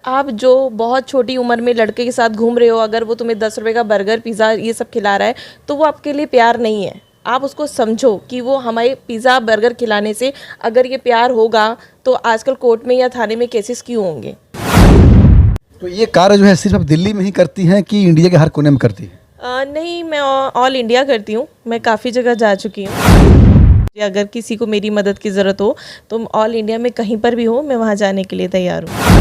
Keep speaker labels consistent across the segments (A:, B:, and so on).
A: आप जो बहुत छोटी उम्र में लड़के के साथ घूम रहे हो, अगर वो तुम्हें 10 रुपए का बर्गर पिज़्ज़ा ये सब खिला रहा है तो वो आपके लिए प्यार नहीं है। आप उसको समझो कि वो हमें पिज़्ज़ा बर्गर खिलाने से अगर ये प्यार होगा तो आजकल कोर्ट में या थाने में केसेस क्यों होंगे।
B: तो ये कार्य जो है सिर्फ आप दिल्ली में ही करती हैं कि इंडिया के हर कोने में करती हैं?
A: नहीं, मैं ऑल इंडिया करती हूँ। मैं काफ़ी जगह जा चुकी हूँ। अगर किसी को मेरी मदद की ज़रूरत हो तो ऑल इंडिया में कहीं पर भी हो, मैं वहाँ जाने के लिए तैयार हूँ।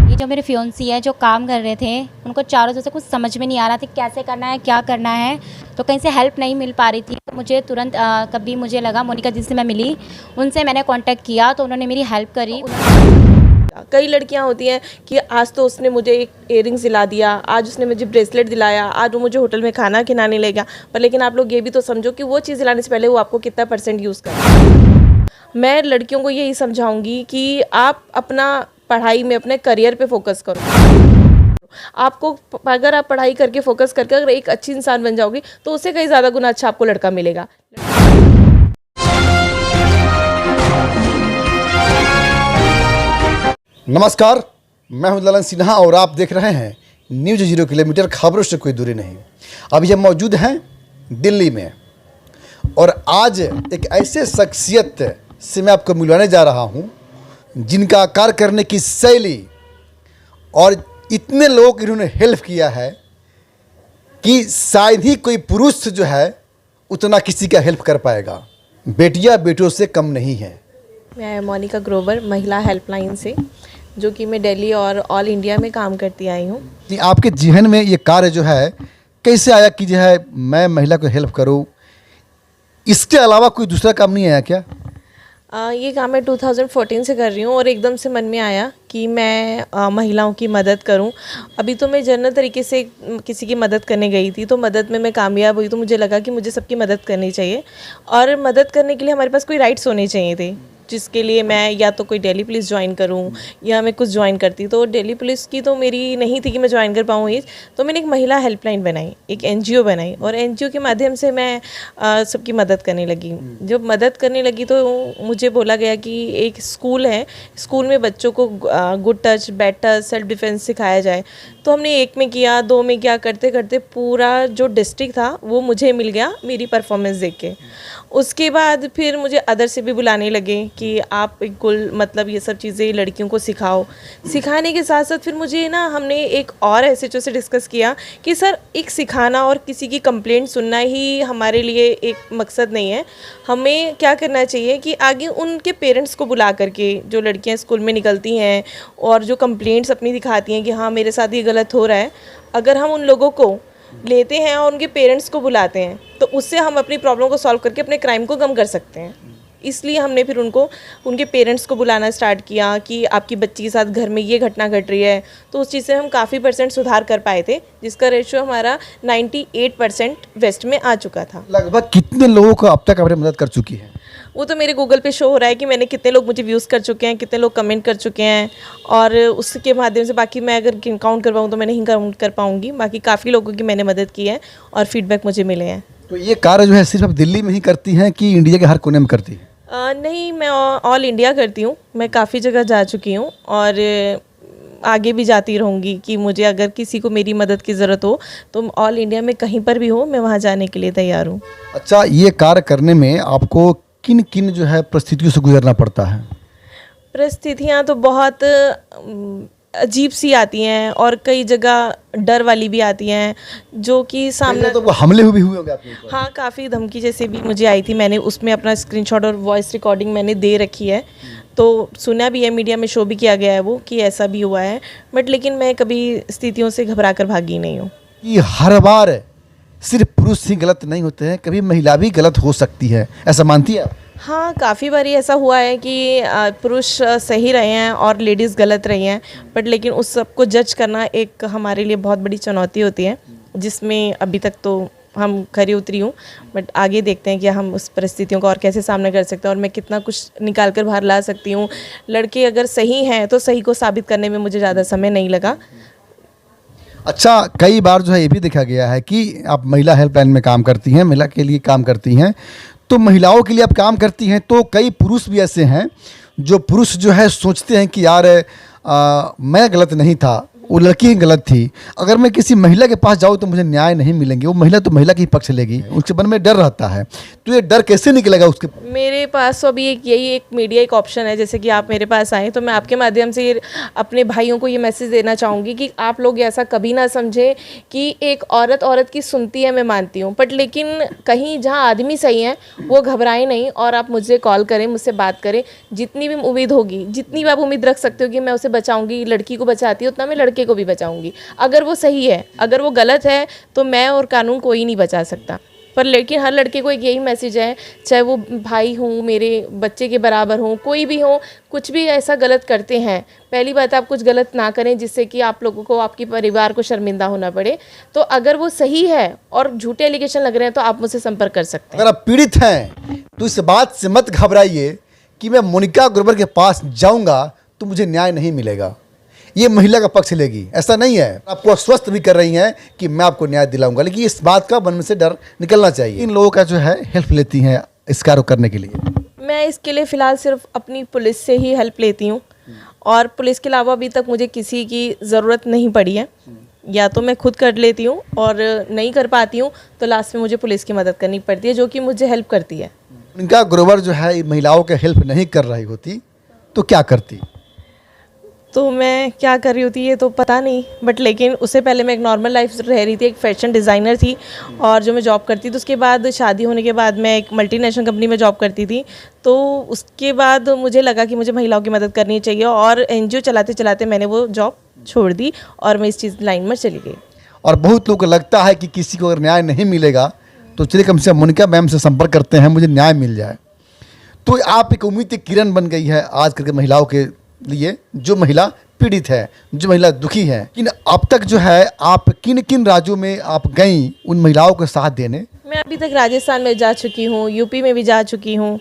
C: ये जो मेरे फियोन्सी है जो काम कर रहे थे, उनको चारों तरफ से कुछ समझ में नहीं आ रहा था कैसे करना है, क्या करना है, तो कहीं से हेल्प नहीं मिल पा रही थी। तो मुझे तुरंत कभी मुझे लगा मोनिका जिससे मैं मिली उनसे मैंने कांटेक्ट किया तो उन्होंने मेरी हेल्प करी।
A: कई लड़कियां होती हैं कि आज तो उसने मुझे एक इयररिंग्स दिला दिया, आज उसने मुझे ब्रेसलेट दिलाया, आज वो मुझे होटल में खाना खिलाने ले गया, पर लेकिन आप लोग ये भी तो समझो कि वो चीज़ दिलाने से पहले वो आपको कितना % यूज़ कर रहा है। मैं लड़कियों को यही समझाऊंगी कि आप अपना पढ़ाई में अपने करियर पे फोकस करो। आपको अगर आप पढ़ाई करके फोकस करके अगर एक अच्छी इंसान बन जाओगी तो उससे कई ज़्यादा गुना अच्छा आपको लड़का मिलेगा।
B: नमस्कार, मैं हूं ललन सिन्हा और आप देख रहे हैं न्यूज़ 0 किलोमीटर, खबरों से कोई दूरी नहीं। अभी हम मौजूद हैं दिल्ली में और आज एक ऐसे शख्सियत से मैं आपको मिलवाने जा रहा हूं जिनका कार्य करने की शैली और इतने लोगों की इन्होंने हेल्प किया है कि शायद ही कोई पुरुष जो है उतना किसी का हेल्प कर पाएगा। बेटियां बेटों से कम नहीं हैं।
A: मैं मोनिका ग्रोवर, महिला हेल्पलाइन से, जो कि मैं दिल्ली और ऑल इंडिया में काम करती आई हूँ।
B: आपके जीवन में ये कार्य जो है कैसे आया कि जो है मैं महिला को हेल्प करूँ? इसके अलावा कोई दूसरा काम नहीं आया क्या?
A: ये काम मैं 2014 से कर रही हूँ और एकदम से मन में आया कि मैं महिलाओं की मदद करूँ। अभी तो मैं जनरल तरीके से किसी की मदद करने गई थी, तो मदद में मैं कामयाब हुई, तो मुझे लगा कि मुझे सबकी मदद करनी चाहिए और मदद करने के लिए हमारे पास कोई राइट्स होने चाहिए थे, जिसके लिए मैं या तो कोई दिल्ली पुलिस ज्वाइन करूं या मैं कुछ ज्वाइन करती। तो दिल्ली पुलिस की तो मेरी नहीं थी कि मैं ज्वाइन कर पाऊँ ये, तो मैंने एक महिला हेल्पलाइन बनाई, एक NGO बनाई और NGO के माध्यम से मैं सबकी मदद करने लगी। जब मदद करने लगी तो मुझे बोला गया कि एक स्कूल है, स्कूल में बच्चों को good touch, bad touch, self defence सिखाया जाए। तो हमने 1 में किया, 2 में किया, करते करते पूरा जो डिस्ट्रिक्ट था वो मुझे मिल गया मेरी परफॉर्मेंस देख के। उसके बाद फिर मुझे अदर से भी बुलाने लगे कि आप बिल्कुल मतलब ये सब चीज़ें लड़कियों को सिखाओ। सिखाने के साथ साथ फिर मुझे ना हमने एक और SHO से डिस्कस किया कि सर एक सिखाना और किसी की कंप्लेंट सुनना ही हमारे लिए एक मकसद नहीं है। हमें क्या करना चाहिए कि आगे उनके पेरेंट्स को बुला करके, जो लड़कियां स्कूल में निकलती हैं और जो कंप्लेंट्स अपनी दिखाती हैं कि हाँ मेरे साथ ये गलत हो रहा है, अगर हम उन लोगों को लेते हैं और उनके पेरेंट्स को बुलाते हैं तो उससे हम अपनी प्रॉब्लम को सॉल्व करके अपने क्राइम को कम कर सकते हैं। इसलिए हमने फिर उनके पेरेंट्स को बुलाना स्टार्ट किया कि आपकी बच्ची के साथ घर में ये घटना घट रही है, तो उस चीज़ से हम काफ़ी % सुधार कर पाए थे, जिसका रेशियो हमारा 98% वेस्ट में आ चुका था।
B: लगभग कितने लोगों को अब तक आपने मदद कर चुकी है?
A: वो तो मेरे गूगल पे शो हो रहा है कि मैंने कितने लोग मुझे व्यूज़ कर चुके हैं, कितने लोग कमेंट कर चुके हैं, और उसके माध्यम से बाकी मैं अगर काउंट कर पाऊँ तो मैं नहीं काउंट कर पाऊँगी। बाकी काफ़ी लोगों की मैंने मदद की है और फीडबैक मुझे मिले हैं।
B: तो ये कार्य जो है सिर्फ आप दिल्ली में ही करती हैं कि इंडिया के हर कोने में करती हैं?
A: नहीं, मैं ऑल इंडिया करती हूँ। मैं काफ़ी जगह जा चुकी हूँ और आगे भी जाती रहूँगी कि मुझे अगर किसी को मेरी मदद की ज़रूरत हो तो ऑल इंडिया में कहीं पर भी हो, मैं वहाँ जाने के लिए तैयार हूँ।
B: अच्छा, ये कार्य करने में आपको किन किन जो है परिस्थितियों से गुजरना पड़ता है?
A: परिस्थितियाँ तो बहुत अजीब सी आती हैं और कई जगह डर वाली भी आती हैं, जो कि सामने
B: तो हमले भी हुए होंगे आपके ऊपर?
A: हाँ, काफ़ी धमकी जैसे भी मुझे आई थी। मैंने उसमें अपना स्क्रीनशॉट और वॉइस रिकॉर्डिंग मैंने दे रखी है, तो सुना भी है, मीडिया में शो भी किया गया है वो कि ऐसा भी हुआ है, बट लेकिन मैं कभी स्थितियों से घबरा कर भागी नहीं हूँ।
B: कि हर बार सिर्फ पुरुष ही गलत नहीं होते हैं, कभी महिला भी गलत हो सकती है, ऐसा मानती है आप?
A: हाँ, काफ़ी बार ऐसा हुआ है कि पुरुष सही रहे हैं और लेडीज़ गलत रही हैं, बट लेकिन उस सबको जज करना एक हमारे लिए बहुत बड़ी चुनौती होती है, जिसमें अभी तक तो हम खरी उतरी हूँ, बट आगे देखते हैं कि हम उस परिस्थितियों का और कैसे सामना कर सकते हैं और मैं कितना कुछ निकाल कर बाहर ला सकती हूँ। लड़के अगर सही हैं तो सही को साबित करने में मुझे ज़्यादा समय नहीं लगा।
B: अच्छा, कई बार जो है ये भी देखा गया है कि आप महिला हेल्पलाइन में काम करती हैं, महिला के लिए काम करती हैं, तो महिलाओं के लिए आप काम करती हैं, तो कई पुरुष भी ऐसे हैं जो पुरुष जो है सोचते हैं कि यार मैं गलत नहीं था, वो लड़की ही गलत थी। अगर मैं किसी महिला के पास जाऊँ तो मुझे न्याय नहीं मिलेंगे, वो महिला तो महिला की ही पक्ष लेगी, उसके मन में डर रहता है। तो ये डर कैसे निकलेगा उसके?
A: मेरे पास तो अभी एक मीडिया एक ऑप्शन है, जैसे कि आप मेरे पास आए तो मैं आपके माध्यम से अपने भाइयों को ये मैसेज देना चाहूँगी कि आप लोग ऐसा कभी ना समझें कि एक औरत की सुनती है, मैं मानती हूँ, बट लेकिन कहीं जहाँ आदमी सही है वो घबराए नहीं और आप मुझसे कॉल करें, मुझसे बात करें। जितनी भी उम्मीद होगी, जितनी भी आप उम्मीद रख सकते हो कि मैं उसे बचाऊँगी, लड़की को बचाती हूँ, उतना मैं लड़के को भी बचाऊँगी। अगर वो सही है, अगर वो गलत है तो मैं और कानून कोई नहीं बचा सकता। पर लेकिन हर लड़के को एक यही मैसेज है, चाहे वो भाई हों, मेरे बच्चे के बराबर हों, कोई भी हो, कुछ भी ऐसा गलत करते हैं, पहली बात आप कुछ गलत ना करें जिससे कि आप लोगों को, आपके परिवार को शर्मिंदा होना पड़े। तो अगर वो सही है और झूठे एलिगेशन लग रहे हैं तो आप मुझसे संपर्क कर सकते हैं।
B: अगर आप पीड़ित हैं तो इस बात से मत घबराइए कि मैं मोनिका ग्रोवर के पास जाऊंगा तो मुझे न्याय नहीं मिलेगा, ये महिला का पक्ष लेगी, ऐसा नहीं है। आपको आश्वस्त भी कर रही हैं कि मैं आपको न्याय दिलाऊंगा, लेकिन इस बात का मन में से डर निकलना चाहिए। इन लोगों का जो है हेल्प लेती हैं इस कार्य करने के लिए?
A: मैं इसके लिए फ़िलहाल सिर्फ अपनी पुलिस से ही हेल्प लेती हूँ और पुलिस के अलावा अभी तक मुझे किसी की ज़रूरत नहीं पड़ी है। या तो मैं खुद कर लेती हूँ और नहीं कर पाती हूँ तो लास्ट में मुझे पुलिस की मदद करनी पड़ती है, जो कि मुझे हेल्प करती है।
B: मोनिका ग्रोवर जो है महिलाओं के हेल्प नहीं कर रही होती तो क्या करती?
A: तो मैं क्या कर रही होती ये तो पता नहीं, बट लेकिन उससे पहले मैं एक नॉर्मल लाइफ रह रही थी, एक फैशन डिज़ाइनर थी और जो मैं जॉब करती थी, उसके बाद शादी होने के बाद मैं एक मल्टीनेशनल कंपनी में जॉब करती थी। तो उसके बाद मुझे लगा कि मुझे महिलाओं की मदद करनी चाहिए और एनजीओ चलाते चलाते मैंने वो जॉब छोड़ दी और मैं इस चीज़ लाइन में चली गई।
B: और बहुत लोगों को लगता है कि किसी को अगर न्याय नहीं मिलेगा तो चलिए कम से कम मोनिका मैम से संपर्क करते हैं, मुझे न्याय मिल जाए। तो आप एक उम्मीद की किरण बन गई है आज करके महिलाओं के लिए, जो महिला पीड़ित है, जो महिला दुखी है। लेकिन अब तक जो है आप किन किन राज्यों में आप गई उन महिलाओं के साथ देने?
A: मैं अभी तक राजस्थान में जा चुकी हूँ, यूपी में भी जा चुकी हूँ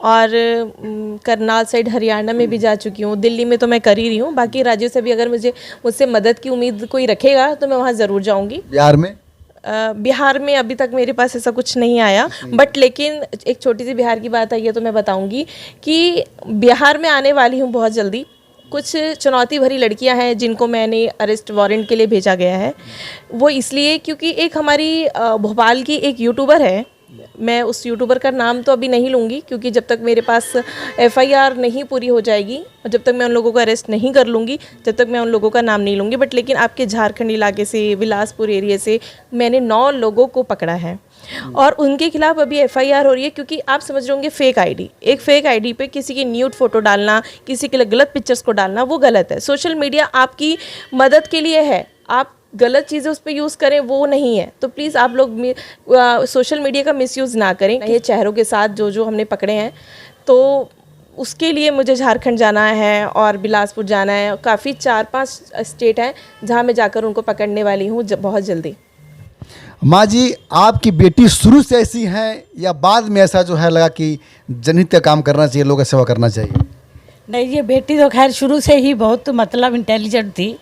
A: और करनाल साइड हरियाणा में भी जा चुकी हूँ, दिल्ली में तो मैं कर ही रही हूँ। बाकी राज्यों से भी अगर मुझसे मदद की उम्मीद कोई रखेगा तो मैं वहाँ ज़रूर जाऊँगी।
B: बिहार में?
A: बिहार में अभी तक मेरे पास ऐसा कुछ नहीं आया, बट लेकिन एक छोटी सी बिहार की बात आई है तो मैं बताऊंगी कि बिहार में आने वाली हूँ बहुत जल्दी। कुछ चुनौती भरी लड़कियां हैं जिनको मैंने अरेस्ट वारंट के लिए भेजा गया है। वो इसलिए क्योंकि एक हमारी भोपाल की एक यूट्यूबर है, मैं उस यूट्यूबर का नाम तो अभी नहीं लूँगी क्योंकि जब तक मेरे पास एफआईआर नहीं पूरी हो जाएगी और जब तक मैं उन लोगों को अरेस्ट नहीं कर लूँगी, जब तक मैं उन लोगों का नाम नहीं लूँगी। बट लेकिन आपके झारखंड इलाके से, बिलासपुर एरिया से मैंने 9 लोगों को पकड़ा है और उनके खिलाफ अभी एफआईआर हो रही है क्योंकि आप समझ रहे होंगे फेक आईडी, एक फेक आईडी पे किसी की न्यूड फोटो डालना, किसी के लिए गलत पिक्चर्स को डालना, वो गलत है। सोशल मीडिया आपकी मदद के लिए है, आप गलत चीज़ें उस पर यूज़ करें वो नहीं है। तो प्लीज़ आप लोग सोशल मीडिया का मिसयूज़ ना करें। ये चेहरों के साथ जो हमने पकड़े हैं, तो उसके लिए मुझे झारखंड जाना है और बिलासपुर जाना है। काफ़ी 4-5 स्टेट हैं जहां मैं जाकर उनको पकड़ने वाली हूँ बहुत जल्दी।
B: माँ जी, आपकी बेटी शुरू से ऐसी हैं या बाद में ऐसा जो है लगा कि जनहित का काम करना चाहिए, लोगों की सेवा करना चाहिए?
D: नहीं, ये बेटी तो खैर शुरू से ही बहुत मतलब इंटेलिजेंट थी।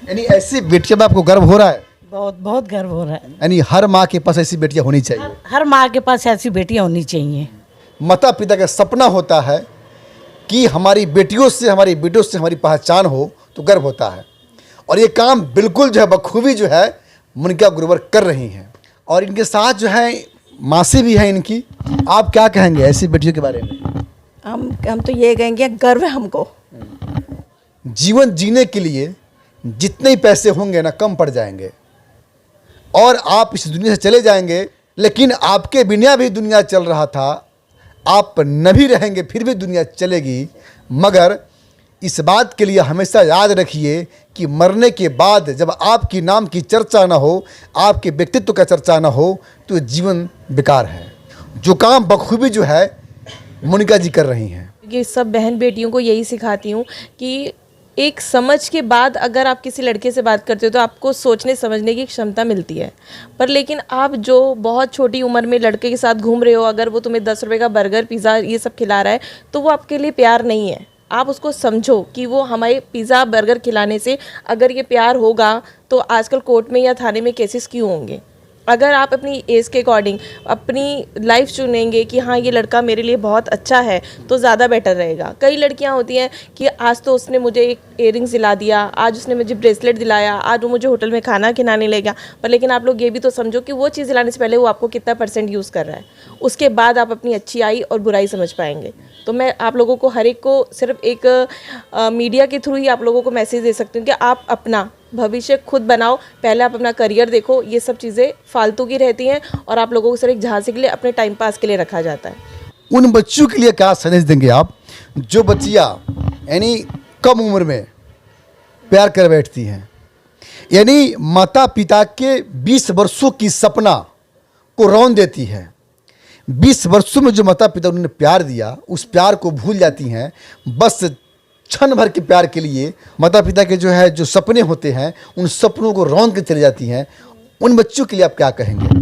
B: यानी ऐसी बेटियों में आपको गर्व हो रहा है?
D: बहुत बहुत गर्व हो रहा है।
B: यानी हर माँ के पास ऐसी बेटियां होनी चाहिए।
D: हर माँ के पास ऐसी बेटियां होनी चाहिए।
B: माता पिता का सपना होता है कि हमारी बेटियों से, हमारी बेटों से हमारी पहचान हो, तो गर्व होता है। और ये काम बिल्कुल जो है बखूबी जो है मोनिका ग्रोवर कर रही हैं। और इनके साथ जो है मासी भी हैं इनकी। आप क्या कहेंगे ऐसी बेटियों के बारे में?
E: हम तो ये कहेंगे गर्व है हमको।
B: जीवन जीने के लिए जितने ही पैसे होंगे ना कम पड़ जाएंगे और आप इस दुनिया से चले जाएंगे, लेकिन आपके बिना भी दुनिया चल रहा था। आप न भी रहेंगे फिर भी दुनिया चलेगी। मगर इस बात के लिए हमेशा याद रखिए कि मरने के बाद जब आपकी नाम की चर्चा ना हो, आपके व्यक्तित्व का चर्चा ना हो, तो जीवन बेकार है। जो काम बखूबी जो है मोनिका जी कर रही हैं।
A: ये सब बहन बेटियों को यही सिखाती हूँ कि एक समझ के बाद अगर आप किसी लड़के से बात करते हो तो आपको सोचने समझने की क्षमता मिलती है। पर लेकिन आप जो बहुत छोटी उम्र में लड़के के साथ घूम रहे हो, अगर वो तुम्हें 10 रुपये का बर्गर, पिज़्ज़ा ये सब खिला रहा है तो वो आपके लिए प्यार नहीं है। आप उसको समझो कि वो हमारे पिज़्ज़ा बर्गर खिलाने से अगर ये प्यार होगा तो आजकल कोर्ट में या थाने में केसेस क्यों होंगे। अगर आप अपनी एज के अकॉर्डिंग अपनी लाइफ चुनेंगे कि हाँ ये लड़का मेरे लिए बहुत अच्छा है तो ज़्यादा बेटर रहेगा। कई लड़कियां होती हैं कि आज तो उसने मुझे एक इयररिंग्स दिला दिया, आज उसने मुझे ब्रेसलेट दिलाया, आज वो मुझे होटल में खाना खिलाने ले गया, पर लेकिन आप लोग ये भी तो समझो कि वो चीज़ दिलाने से पहले वो आपको कितना % यूज़ कर रहा है, उसके बाद आप अपनी अच्छाई और बुराई समझ पाएंगे। तो मैं आप लोगों को हर एक को सिर्फ एक मीडिया के थ्रू ही आप लोगों को मैसेज दे सकती हूँ कि आप अपना भविष्य खुद बनाओ, पहले आप अपना करियर देखो। ये सब चीज़ें फालतू की रहती हैं और आप लोगों को सिर्फ एक झांसे के लिए, अपने टाइम पास के लिए रखा जाता है।
B: उन बच्चों के लिए क्या संदेश देंगे आप जो बच्चियाँ यानी कम उम्र में प्यार कर बैठती हैं, यानी माता पिता के 20 वर्षों की सपना को रौन देती है। 20 वर्षों में जो माता पिता उन्होंने प्यार दिया उस प्यार को भूल जाती हैं, बस क्षण भर के प्यार के लिए माता पिता के जो सपने होते हैं उन सपनों को रौंद के चले जाती हैं। उन बच्चों के लिए आप क्या कहेंगे?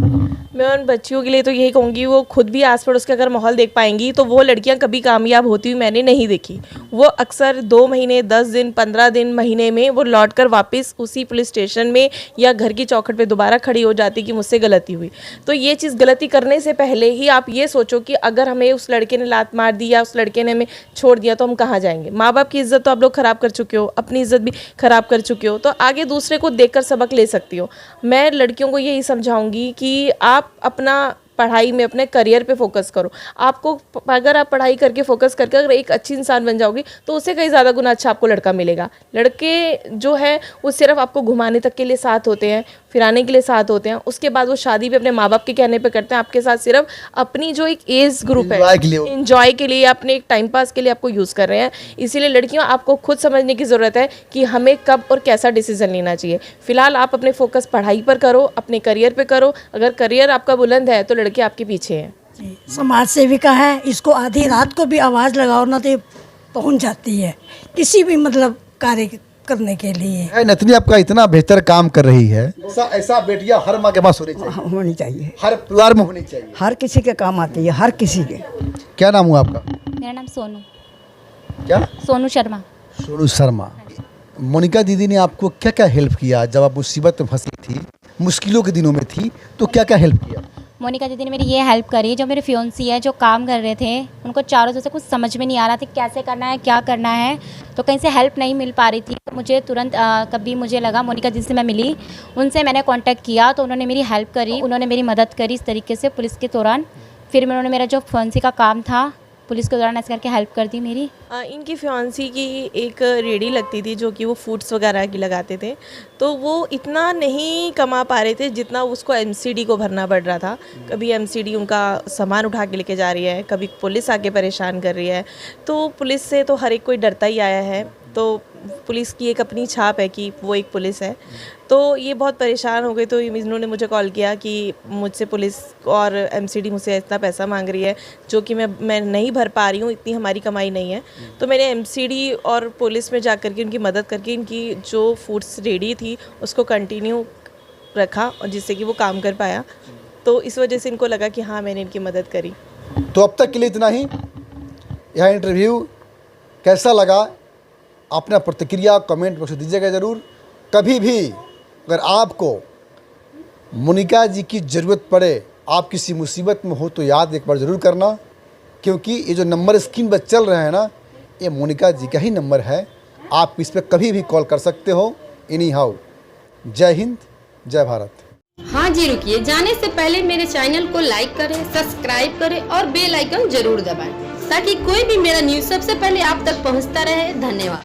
A: मैं उन बच्चियों के लिए तो यही कहूँगी, वो खुद भी आस पड़ोस का अगर माहौल देख पाएंगी तो वो लड़कियां कभी कामयाब होती हुई मैंने नहीं देखी। वो अक्सर 2 महीने, 10 दिन, 15 दिन, महीने में वो लौट कर वापस उसी पुलिस स्टेशन में या घर की चौखट पे दोबारा खड़ी हो जाती कि मुझसे गलती हुई। तो ये चीज़ गलती करने से पहले ही आप ये सोचो कि अगर हमें उस लड़के ने लात मार दी या उस लड़के ने हमें छोड़ दिया तो हम कहाँ जाएंगे। माँ बाप की इज़्ज़त तो आप लोग ख़राब कर चुके हो, अपनी इज़्ज़त भी ख़राब कर चुके हो, तो आगे दूसरे को देख कर सबक ले सकती हो। मैं लड़कियों को यही समझाऊंगी कि आप अपना पढ़ाई में, अपने करियर पे फोकस करो। आपको अगर आप पढ़ाई करके फोकस करके अगर एक अच्छी इंसान बन जाओगी तो उससे कई ज़्यादा गुना अच्छा आपको लड़का मिलेगा। लड़के जो है वो सिर्फ आपको घुमाने तक के लिए साथ होते हैं, फिराने के लिए साथ होते हैं, उसके बाद वो शादी भी अपने माँ बाप के कहने पे करते हैं। आपके साथ सिर्फ अपनी जो एक एज ग्रुप है, एंजॉय के लिए, अपने एक टाइम पास के लिए आपको यूज़ कर रहे हैं। इसीलिए लड़कियों, आपको खुद समझने की ज़रूरत है कि हमें कब और कैसा डिसीजन लेना चाहिए। फिलहाल आप अपने फोकस पढ़ाई पर करो, अपने करियर पर करो। अगर करियर आपका बुलंद है तो लड़के आपके पीछे हैं।
D: जी, समाज सेविका है, इसको आधी रात को भी आवाज़ लगाओ ना तो ये पहुंच जाती है किसी भी मतलब कार्य करने के लिए।
B: है नतनी आपका इतना बेहतर काम कर रही है, ऐसा बेटियां हर माँ के पास
E: होनी चाहिए,
B: हर परिवार में होनी चाहिए,
E: हर किसी के काम आती है, हर किसी के।
B: क्या नाम हुआ आपका?
C: मेरा नाम सोनू।
B: क्या?
C: सोनू शर्मा।
B: सोनू शर्मा। मोनिका दीदी ने आपको क्या क्या हेल्प किया जब आप मुसीबत में फंसी थी, मुश्किलों के दिनों में थी, तो क्या क्या हेल्प किया?
C: मोनिका दीदी ने मेरी ये हेल्प करी, जो मेरे फियोन्सी है जो काम कर रहे थे, उनको चारों से कुछ समझ में नहीं आ रहा था कैसे करना है, क्या करना है, तो कहीं से हेल्प नहीं मिल पा रही थी। तो मुझे तुरंत कभी मुझे लगा मोनिका जिससे मैं मिली उनसे मैंने कांटेक्ट किया, तो उन्होंने मेरी हेल्प करी, उन्होंने मेरी मदद करी इस तरीके से पुलिस के दौरान। फिर उन्होंने मेरा जो फियोन्सी का काम था पुलिस के दौरान ऐसे करके हेल्प कर दी मेरी।
A: इनकी फियांसी की एक रेडी लगती थी जो कि वो फूड्स वगैरह की लगाते थे, तो वो इतना नहीं कमा पा रहे थे जितना उसको एमसीडी को भरना पड़ रहा था। कभी एमसीडी उनका सामान उठा के लेके जा रही है, कभी पुलिस आके परेशान कर रही है। तो पुलिस से तो हर एक कोई डरता ही आया है, तो पुलिस की एक अपनी छाप है कि वो एक पुलिस है। तो ये बहुत परेशान हो गए, तो इन्होंने मुझे कॉल किया कि मुझसे पुलिस और एमसीडी मुझसे इतना पैसा मांग रही है जो कि मैं नहीं भर पा रही हूँ, इतनी हमारी कमाई नहीं है। तो मैंने एमसीडी और पुलिस में जा कर के उनकी मदद करके इनकी जो फूड्स रेडी थी उसको कंटिन्यू रखा और जिससे कि वो काम कर पाया। तो इस वजह से इनको लगा कि हाँ मैंने इनकी मदद करी।
B: तो अब तक के लिए इतना ही। यह इंटरव्यू कैसा लगा अपना प्रतिक्रिया कमेंट बॉक्स में दीजिएगा ज़रूर। कभी भी अगर आपको मोनिका जी की ज़रूरत पड़े, आप किसी मुसीबत में हो तो याद एक बार ज़रूर करना, क्योंकि ये जो नंबर स्क्रीन पर चल रहे हैं ना, ये मोनिका जी का ही नंबर है। आप इस पर कभी भी कॉल कर सकते हो। Any how. जय हिंद, जय भारत।
F: हाँ जी, रुकिए, जाने से पहले मेरे चैनल को लाइक करें, सब्सक्राइब करें और बेल आइकन जरूर दबाएं ताकि कोई भी मेरा न्यूज़ सबसे पहले आप तक पहुंचता रहे। धन्यवाद।